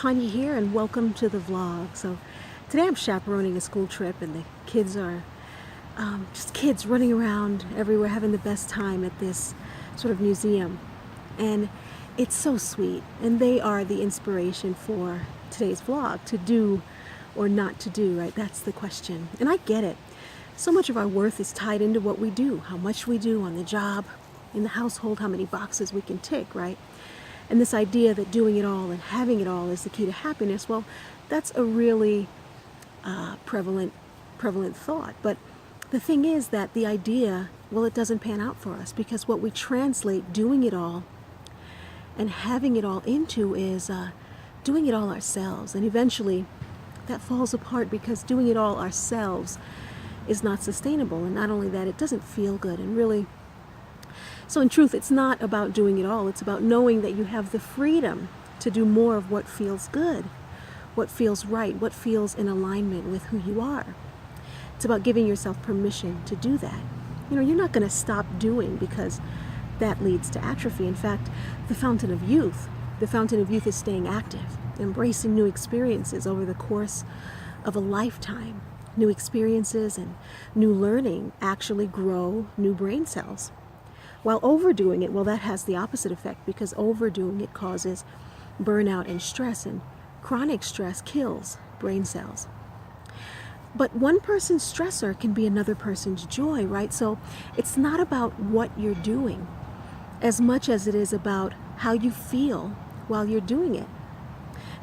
Panya here, and welcome to the vlog. So today I'm chaperoning a school trip, and the kids are just kids running around everywhere having the best time at this sort of museum. And it's so sweet, and they are the inspiration for today's vlog. To do or not to do, right? That's the question. And I get it. So much of our worth is tied into what we do, how much we do on the job, in the household, how many boxes we can tick, right? And this idea that doing it all and having it all is the key to happiness, well, that's a really prevalent thought. But the thing is that the idea, well, it doesn't pan out for us, because what we translate doing it all and having it all into is doing it all ourselves. And eventually that falls apart, because doing it all ourselves is not sustainable. And not only that, it doesn't feel good. And really, so in truth, it's not about doing it all. It's about knowing that you have the freedom to do more of what feels good, what feels right, what feels in alignment with who you are. It's about giving yourself permission to do that. You know, you're not going to stop doing, because that leads to atrophy. In fact, the fountain of youth is staying active, embracing new experiences over the course of a lifetime. New experiences and new learning actually grow new brain cells. While overdoing it, well, that has the opposite effect, because overdoing it causes burnout and stress, and chronic stress kills brain cells. But one person's stressor can be another person's joy, right? So it's not about what you're doing as much as it is about how you feel while you're doing it.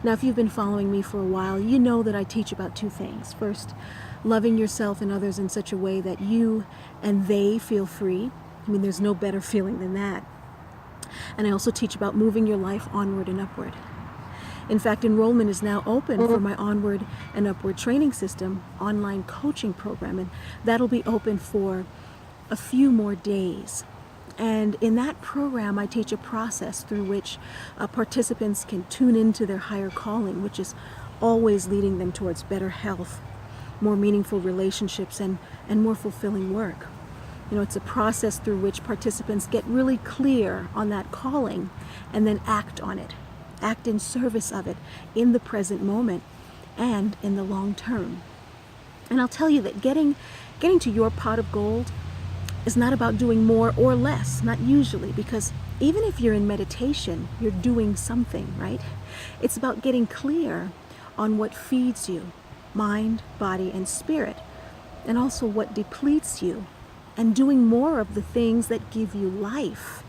Now, if you've been following me for a while, you know that I teach about two things. First, loving yourself and others in such a way that you and they feel free. I mean, there's no better feeling than that. And I also teach about moving your life onward and upward. In fact, enrollment is now open for my Onward and Upward Training System online coaching program, and that'll be open for a few more days. And in that program, I teach a process through which participants can tune into their higher calling, which is always leading them towards better health, more meaningful relationships, and more fulfilling work. You know, it's a process through which participants get really clear on that calling and then act on it, act in service of it in the present moment and in the long term. And I'll tell you that getting to your pot of gold is not about doing more or less, not usually, because even if you're in meditation, you're doing something, right? It's about getting clear on what feeds you, mind, body, and spirit, and also what depletes you, and doing more of the things that give you life.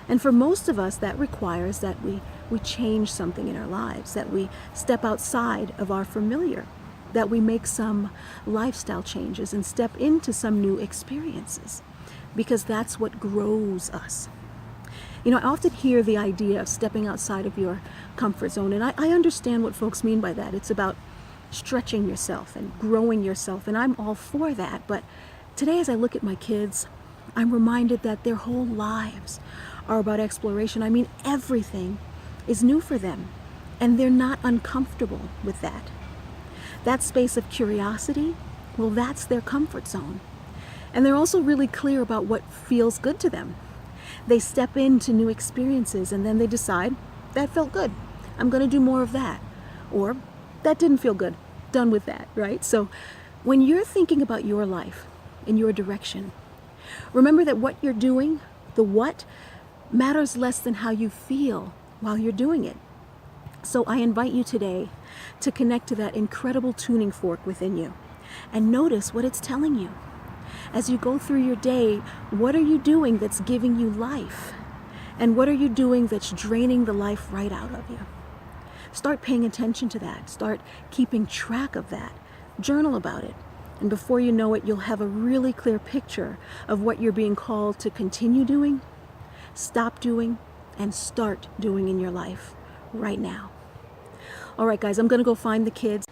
And for most of us, that requires that we change something in our lives, that we step outside of our familiar, that we make some lifestyle changes and step into some new experiences, because that's what grows us. You know, I often hear the idea of stepping outside of your comfort zone, and I understand what folks mean by that. It's about stretching yourself and growing yourself, and I'm all for that. But today, as I look at my kids, I'm reminded that their whole lives are about exploration. I mean, everything is new for them, and they're not uncomfortable with that. That space of curiosity, well, that's their comfort zone. And they're also really clear about what feels good to them. They step into new experiences, and then they decide, that felt good, I'm going to do more of that. Or, that didn't feel good, done with that, right? So when you're thinking about your life in your direction, remember that what you're doing, the what, matters less than how you feel while you're doing it. So I invite you today to connect to that incredible tuning fork within you and notice what it's telling you. As you go through your day, what are you doing that's giving you life? And what are you doing that's draining the life right out of you? Start paying attention to that. Start keeping track of that. Journal about it. And before you know it, you'll have a really clear picture of what you're being called to continue doing, stop doing, and start doing in your life right now. All right, guys, I'm going to go find the kids.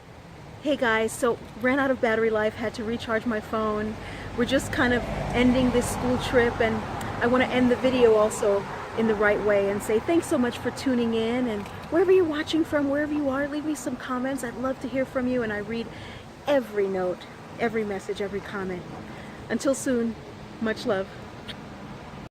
Hey, guys, so ran out of battery life, had to recharge my phone. We're just kind of ending this school trip, and I want to end the video also in the right way and say thanks so much for tuning in. And wherever you're watching from, wherever you are, leave me some comments. I'd love to hear from you, and I read every note, every message, every comment. Until soon, much love.